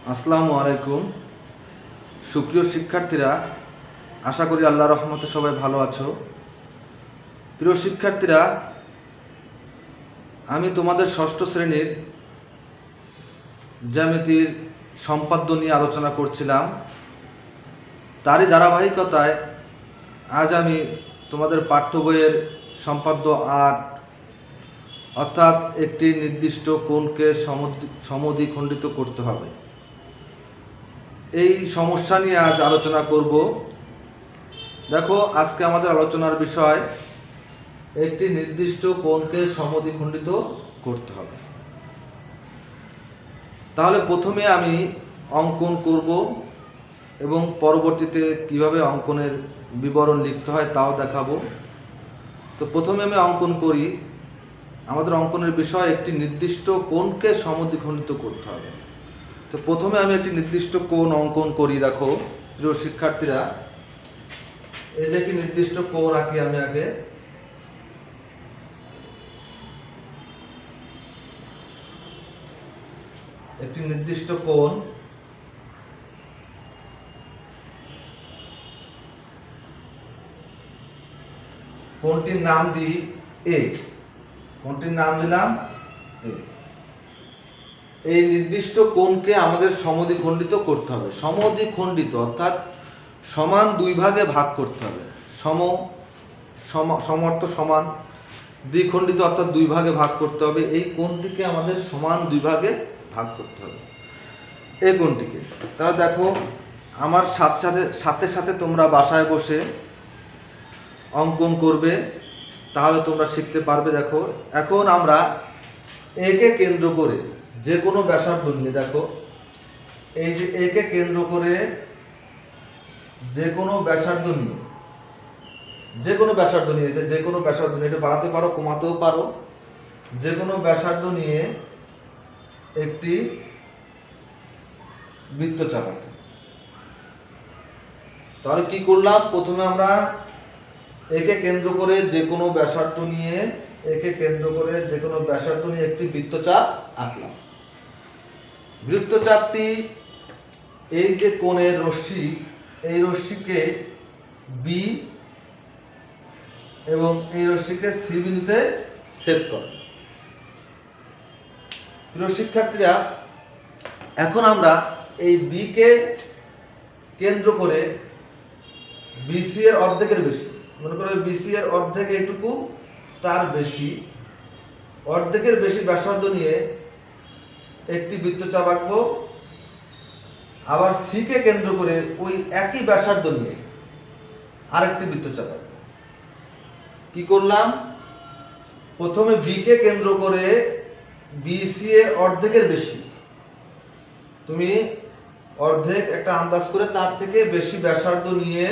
আসসালামু আলাইকুম। সুপ্রিয় শিক্ষার্থীরা, আশা করি আল্লাহর রহমতে সবাই ভালো আছো। প্রিয় শিক্ষার্থীরা, আমি তোমাদের ষষ্ঠ শ্রেণীর জ্যামিতির সম্পাদ্য নিয়ে আলোচনা করছিলাম। তারই ধারাবাহিকতায় আজ আমি তোমাদের পাঠ্য বইয়ের সম্পাদ্য ৮ অর্থাৎ একটি নির্দিষ্ট কোণকে সমদ্বিখণ্ডিত করতে হবে, এই সমস্যা নিয়ে আজ আলোচনা করব। দেখো, আজকে আমাদের আলোচনার বিষয় একটি নির্দিষ্ট কোণকে সমদ্বিখণ্ডিত করতে হবে। তাহলে প্রথমে আমি অঙ্কন করব এবং পরবর্তীতে কিভাবে অঙ্কনের বিবরণ লিখতে হয় তাও দেখাবো। তো প্রথমে আমি অঙ্কন করি। আমাদের অঙ্কনের বিষয় একটি নির্দিষ্ট কোণকে সমদ্বিখণ্ডিত করতে হবে। তো প্রথমে আমি একটি নির্দিষ্ট কোণ অঙ্কন করি। দেখো প্রিয় শিক্ষার্থীরা, এই যে একটি নির্দিষ্ট কোণ আঁকি আমি আগে। একটি নির্দিষ্ট কোণ, কোণটির নাম দিই এ। কোণটির নাম দিলাম এ। এই নির্দিষ্ট কোণকে আমাদের সমদ্বিখণ্ডিত করতে হবে। সমদ্বিখণ্ডিত অর্থাৎ সমান দুই ভাগে ভাগ করতে হবে। সমর্থ সমান, দ্বিখণ্ডিত অর্থাৎ দুই ভাগে ভাগ করতে হবে। এই কোণটিকে আমাদের সমান দুই ভাগে ভাগ করতে হবে, এই কোণটিকে। তাহলে দেখো, আমার সাথে সাথে তোমরা বাসায় বসে অঙ্কন করবে, তাহলে তোমরা শিখতে পারবে। দেখো, এখন আমরা একে কেন্দ্র করে যে কোনো ব্যাসার্ধ নিয়ে, দেখো এই যে একে কেন্দ্র করে যে কোনো ব্যাসার্ধ নিয়ে, যে কোনো ব্যাসার্ধ নিয়ে, যে কোনো ব্যাসার্ধ নিয়ে, এটা বাড়াতে পারো কমাতেও পারো, যে কোনো ব্যাসার্ধ নিয়ে একটি বৃত্তচাপ আঁকি। তাহলে কি করলাম? প্রথমে আমরা একে কেন্দ্র করে যে কোনো ব্যাসার্ধ নিয়ে, একে কেন্দ্র করে যে কোনো ব্যাসার্ধ নিয়ে একটি বৃত্তচাপ আঁকলাম। বৃত্তচাপটি এই যে কোণের রশ্মি, এই রশ্মিকে বি এবং এই রশ্মিকে সি বিন্দুতে ছেদ করে। প্রিয় শিক্ষার্থীরা, এখন আমরা এই বি কে কেন্দ্র করে বিসি এর অর্ধেকের বেশি, মনে করো বিসি এর অর্ধেক এইটুকু, তার বেশি, অর্ধেকের বেশি ব্যাসার্ধ নিয়ে একটি বৃত্তচাপ আঁকবো। আবার সি কে কেন্দ্র করে ওই একই ব্যাসার্ধ নিয়ে আরেকটি বৃত্তচাপ আঁকবো। কি করলাম? প্রথমে বি কে কেন্দ্র করে বিসি এর অর্ধেকের বেশি, তুমি অর্ধেক একটা আন্দাজ করে তার থেকে বেশি ব্যাসার্ধ নিয়ে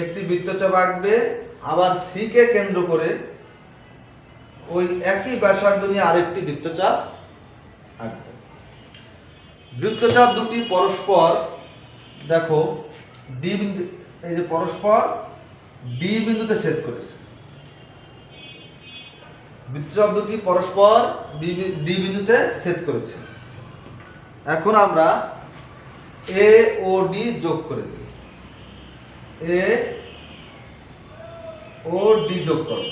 একটি বৃত্তচাপ আঁকবে। আবার সি কে কেন্দ্র করে ওই একই ব্যাসার্ধ নিয়ে আরেকটি বৃত্তচাপ আঁকবে। বৃত্তচাপ দুটি পরস্পর, দেখো ডি বিন্দু, এই যে পরস্পর ডি বিন্দুতে ছেদ করেছে। বৃত্তচাপ দুটি পরস্পর ডি বিন্দুতে ছেদ করেছে। এখন আমরা এ ও ডি যোগ করে দিই। এ ও ডি যোগ করব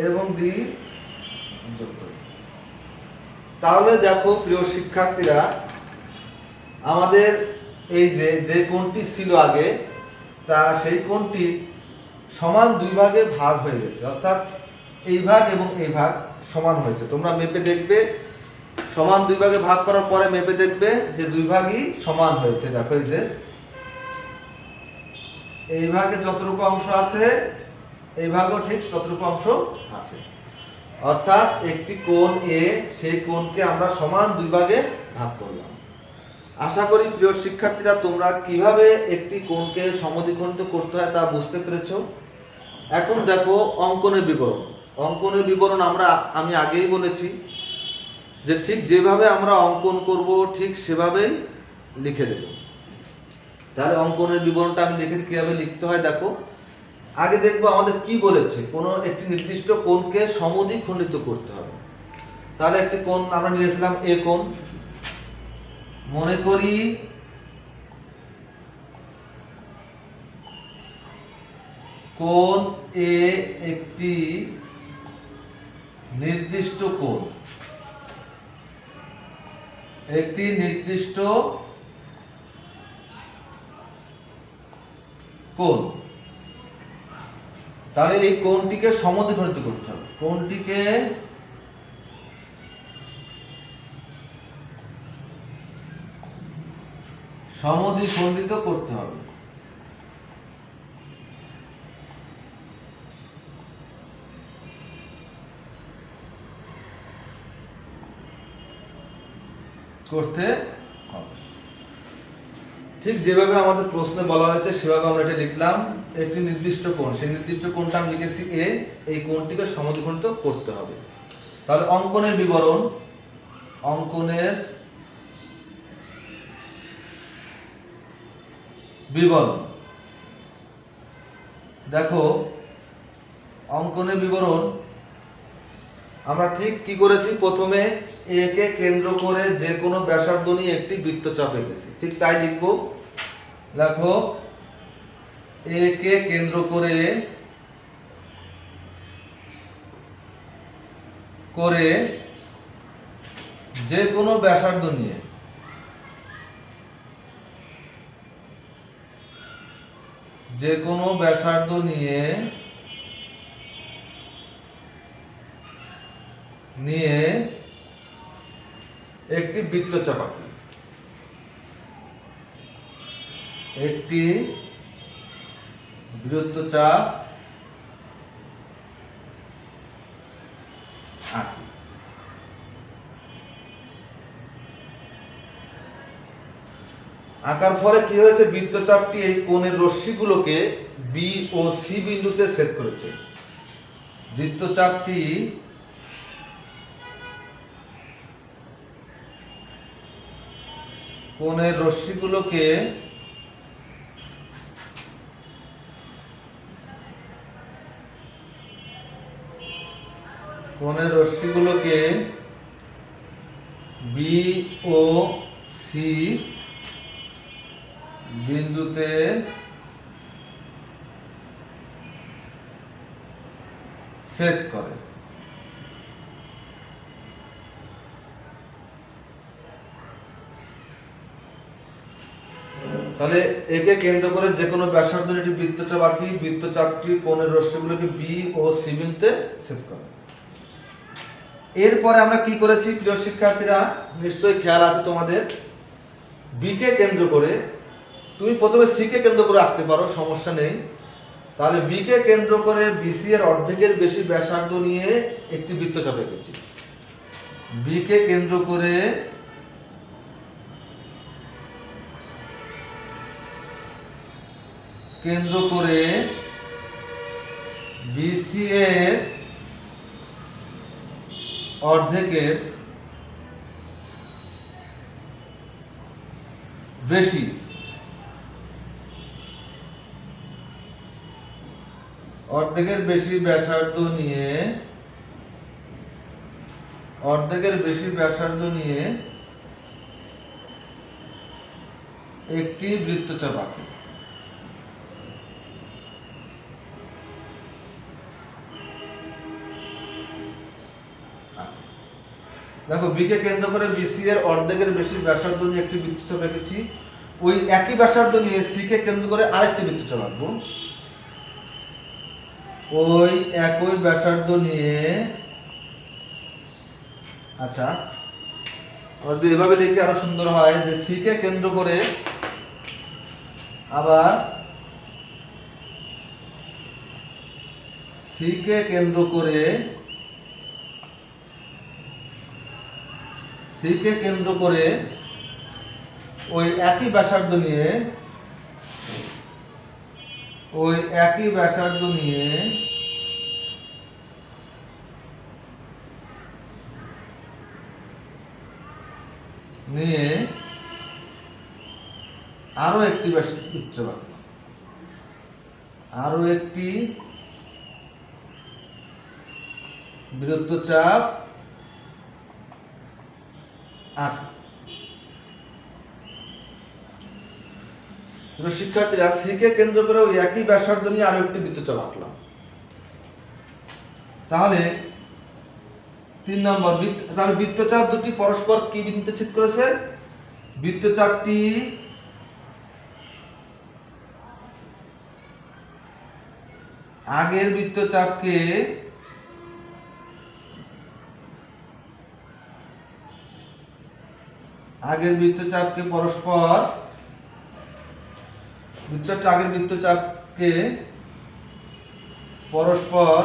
এবং ডি যোগ করব। তাহলে দেখো প্রিয় শিক্ষার্থীরা, আমাদের এই যে কোণটি ছিল আগে, তা সেই কোণটি সমান দুই ভাগে ভাগ হয়ে গেছে, অর্থাৎ এই ভাগ এবং এই ভাগ সমান হয়েছে। তোমরা মেপে দেখবে, সমান দুই ভাগে ভাগ করার পরে মেপে দেখবে যে দুই ভাগই সমান হয়েছে। দেখো এই যে এই ভাগে যতটুকু অংশ আছে, এই ভাগও ঠিক ততটুকু অংশ আছে। অর্থাৎ একটি কোণ এ, সেই কোণকে আমরা সমান দুই ভাগে ভাগ করলাম। আশা করি প্রিয় শিক্ষার্থীরা, তোমরা কিভাবে একটি কোণকে সমদ্বিখণ্ডিত করতে হয় তা বুঝতে পেরেছো। এখন দেখো অঙ্কনের বিবরণ। অঙ্কনের বিবরণ আমি আগেই বলেছি যে ঠিক যেভাবে আমরা অঙ্কন করব ঠিক সেভাবেই লিখে দেব। তাহলে অঙ্কনের বিবরণটা আমি লিখে কিভাবে লিখতে হয় দেখো। আগে দেখবো আমাদের কি বলেছে, কোনো একটি নির্দিষ্ট কোণকে সমদ্বিখণ্ডিত করতে হবে। তাহলে একটি কোণ আমরা নিয়েছিলাম এ কোণ। মনে করি কোণ এ একটি নির্দিষ্ট কোণ, একটি নির্দিষ্ট কোণ। তাহলে এই কোণটিকে সমদ্বিখণ্ডিত করতে হবে, কোণটিকে সমদ্বিখণ্ডিত করতে হবে। করতে হবে ঠিক যেভাবে আমাদের প্রশ্নে বলা হয়েছে সেভাবে আমরা এটা লিখলাম। একটি নির্দিষ্ট কোণ, সেই নির্দিষ্ট কোণটা আমি লিখেছি এ, এই কোণটিকে সমদ্বিখণ্ডিত করতে হবে। তাহলে অঙ্কনের বিবরণ, অঙ্কনের বিবরণ দেখো, অঙ্কনের বিবরণ আমরা ঠিক কি করেছি, প্রথমে এ কে কেন্দ্র করে যে কোনো ব্যাসার্ধ নিয়ে একটি বৃত্তচাপ এঁকেছি, ঠিক তাই লিখবো। দেখো, এ কে কেন্দ্র করে যে কোনো ব্যাসার্ধ নিয়ে একটি বৃত্তচাপ আঁকি, একটি বৃত্তচাপ আঁকি। আঁকার ফলে কি হয়েছে, বৃত্তচাপটি এই কোণের রশ্মিগুলোকে বি ও সি বিন্দুতে ছেদ করেছে। বৃত্তচাপটি কোণের রশ্মিগুলোকে বি ও সি বিন্দুতে ছেদ করে। তাহলে একে কেন্দ্র করে যে কোনো ব্যাসার্ধ একটি বৃত্তচাপ আঁকি, বৃত্তচাপটি কোণের রশ্মিগুলোকে বি ও সি বিন্দুতে ছেদ করে। এরপরে আমরা কি করেছি প্রিয় শিক্ষার্থীরা, নিশ্চয়ই খেয়াল আছে তোমাদের, বি কে কেন্দ্র করে, তুমি প্রথমে সি কে কেন্দ্র করে আঁকতে পারো, সমস্যা নেই। তাহলে বি কে কেন্দ্র করে বিসি এর অর্ধেকের বেশি ব্যাসার্ধ নিয়ে একটি বৃত্তচাপ এঁকেছি। বি কে কেন্দ্র করে বিসি এর অর্ধেকের বেশি ব্যাসার্ধ নিয়ে একটি বৃত্তচাপ আঁকি। দেখো, বি কে কেন্দ্র করে বিসি এর অর্ধেকের বেশি ব্যাসার্ধ নিয়ে একটি বৃত্তচাপ এঁকেছি। ওই একই ব্যাসার্ধ নিয়ে সি কে কেন্দ্র করে আরেকটি বৃত্তচাপ আঁকবো। ওই একই ব্যাসার্ধ নিয়ে, আচ্ছা যদি এভাবে লিখে আরো সুন্দর হয়, যে সি কে কেন্দ্র করে আবার সি কে কেন্দ্র করে ওই একই ব্যাসার্ধ নিয়ে আরো একটি বৃত্তচাপ, আঁকি। শিক্ষার্থীরা সি কে কেন্দ্র করে ওই একই ব্যাসার্ধ নিয়ে আরো একটি বৃত্তচাপ আঁকলাম। তাহলে 3 নম্বর তাহলে বৃত্তচাপ দুটি পরস্পর কি বিন্দুতে ছেদ করেছে? বৃত্তচাপটি আগের বৃত্তচাপকে পরস্পর আগের বৃত্তচাপকে পরস্পর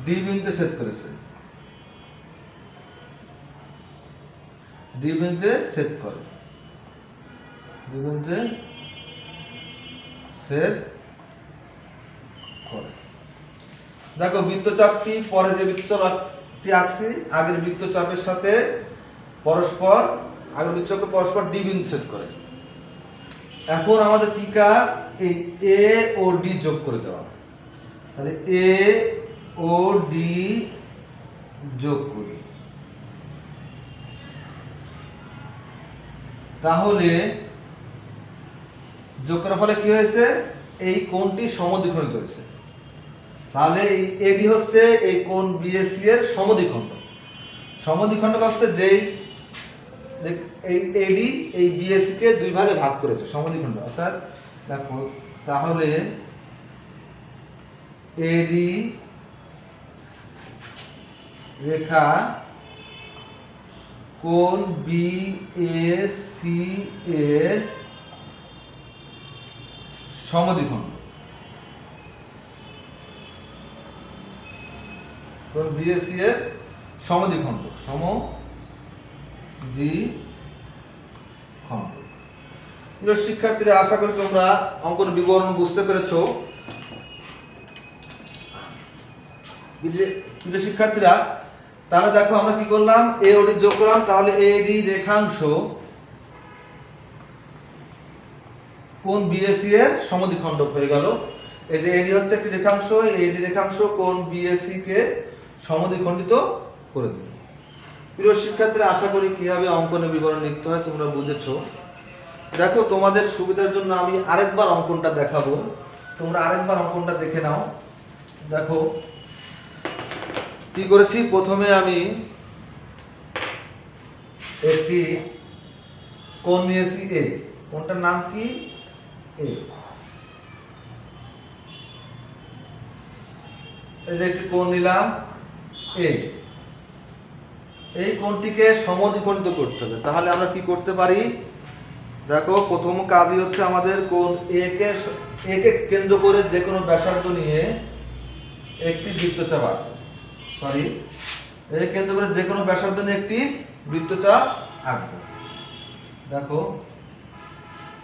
ডি বিন্দুতে ছেদ করেছে। ডি বিন্দুতে ছেদ করে, ডি বিন্দুতে ছেদ করে। দেখো বৃত্তচাপটি পরে যে বৃত্তচাপটি আঁকছি আগের বৃত্তচাপের সাথে পরস্পর আগের বৃত্তচাপকে পরস্পর ডি বিন্দু ছেদ করে। এখন আমাদের কি কাজ? এই এ ও ডি যোগ করে দেওয়া। তাহলে এ ও ডি যোগ করি। তাহলে যোগ করার ফলে কি হয়েছে? এই কোণটি সমদ্বিখণ্ডিত হয়েছে। তাহলে এই এডি হচ্ছে এই কোণ বিএসি এর সমদ্বিখণ্ড। সমদ্বিখণ্ড হচ্ছে যেই এই এডি এই বিএসি কে দুই ভাগে ভাগ করেছে, সমদ্বিখণ্ড। অর্থাৎ দেখো তাহলে এডি রেখা কোণ বিএসি এর সমদ্বিখণ্ড। কোণ বিএসি এর সমদ্বিখণ্ড, সমদ্বিখণ্ড। প্রিয় শিক্ষার্থীরা, আশা করি তোমরা অঙ্কন বিবরণ বুঝতে পেরেছো। প্রিয় শিক্ষার্থীরা, তাহলে দেখো আমরা কি করলাম? এ ও ডি যোগ করলাম। তাহলে এডি রেখাংশ কোণ বিএসি এর সমদ্বিখণ্ড হয়ে গেল। এই যে এডি হচ্ছে একটি রেখাংশ, এডি রেখাংশ কোণ বিএসি কে সমদ্বিখণ্ডিত করে দিল। প্রিয় শিক্ষার্থীরা, আশা করি কিভাবে অঙ্কনের বিবরণ লিখতে হয় তোমরা বুঝেছো। দেখো তোমাদের সুবিধার জন্য আমি আরেকবার অঙ্কনটা দেখাবো, তোমরা আরেকবার অঙ্কনটা দেখে নাও। দেখো কি করেছি? প্রথমে আমি একটি কোণ নিয়েছি এ, কোণটার নাম কি? এ। এই যে একটি কোণ নিলাম এ, এই কোণটিকে সমদ্বিখণ্ডিত করতে হবে। তাহলে আমরা কি করতে পারি? দেখো প্রথম কাজই হচ্ছে আমাদের কোণ এ কে কেন্দ্র করে যে কোনো ব্যাসার্ধ নিয়ে একটি বৃত্তচাপ আঁকবো। এ কেন্দ্র করে যে কোনো ব্যাসার্ধ নিয়ে একটি বৃত্তচাপ আঁকবো। দেখো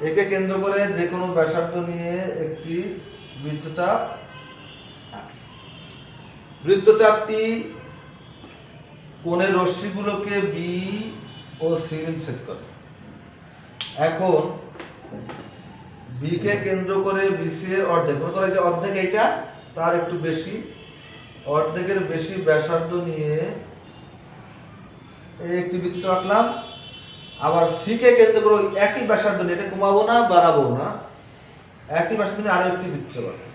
একে কেন্দ্র করে যে কোনো ব্যাসার্ধ নিয়ে একটি বৃত্তচাপ। বৃত্তচাপটি কোণের রশ্মিগুলোকে বি ও সি বিন্দু ছেদ করে। এখন বি কে কেন্দ্র করে বিসি এর অর্ধেক, মনে করো যে অর্ধেক এইটা, তার একটু বেশি, অর্ধেকের বেশি ব্যাসার্ধ নিয়ে এই একটি বৃত্তচাপ আঁকলাম। আবার সি কে কেন্দ্র করে একই ব্যাসার্ধ নিয়ে, এটা কমাবো না বাড়াবো না, একই ব্যাসার্ধ নিয়ে আরো একটি বৃত্তচাপ আঁকলাম।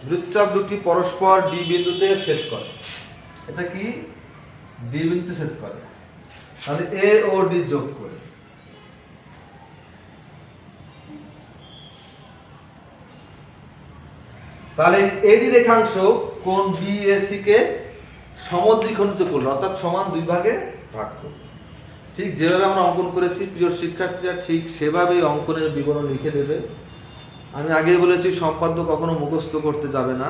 বৃত্তচাপ দুটি পরস্পর ডি বিন্দুতে ছেদ করে। এটা কি? ডি বিন্দুতে ছেদ করে। তাহলে এ ও ডি যোগ করে। তাহলে এডি রেখাংশ কোণ বিএসি কে সমদ্বিখণ্ডিত করলো, অর্থাৎ সমান দুই ভাগে ভাগ করলো। ঠিক যেভাবে আমরা অঙ্কন করেছি প্রিয় শিক্ষার্থীরা, ঠিক সেভাবেই অঙ্কনের বিবরণ লিখে দেবে। আমি আগেই বলেছি সম্পাদ্য কখনো মুখস্থ করতে যাবে না।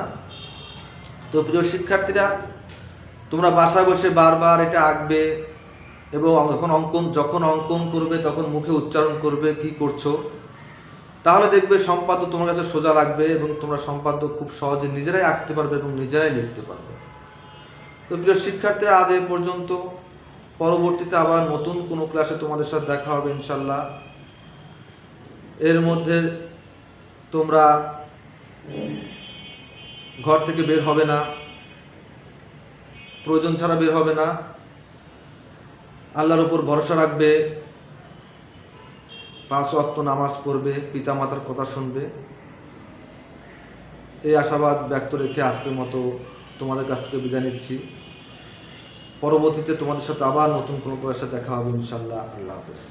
তো প্রিয় শিক্ষার্থীরা, তোমরা বাসায় বসে বারবার এটা আঁকবে এবং যখন অঙ্কন করবে তখন মুখে উচ্চারণ করবে কি করছো। তাহলে দেখবে সম্পাদ্য তোমার কাছে সোজা লাগবে এবং তোমরা সম্পাদ্য খুব সহজে নিজেরাই আঁকতে পারবে এবং নিজেরাই লিখতে পারবে। তো প্রিয় শিক্ষার্থীরা, আজ এই পর্যন্ত। পরবর্তীতে আবার নতুন কোনো ক্লাসে তোমাদের সাথে দেখা হবে ইনশাল্লাহ। এর মধ্যে তোমরা ঘর থেকে বের হবে না, প্রয়োজন ছাড়া বের হবে না, আল্লাহর উপর ভরসা রাখবে, 5 ওয়াক্ত নামাজ পড়বে, পিতামাতার কথা শুনবে। এই আশাবাদ ব্যক্ত রেখে আজকের মতো তোমাদের কাছ থেকে বিদায় নিচ্ছি। পরবর্তীতে তোমাদের সাথে আবার নতুন কোনো ক্লাসে দেখা হবে ইনশাআল্লাহ। আল্লাহ হাফেজ।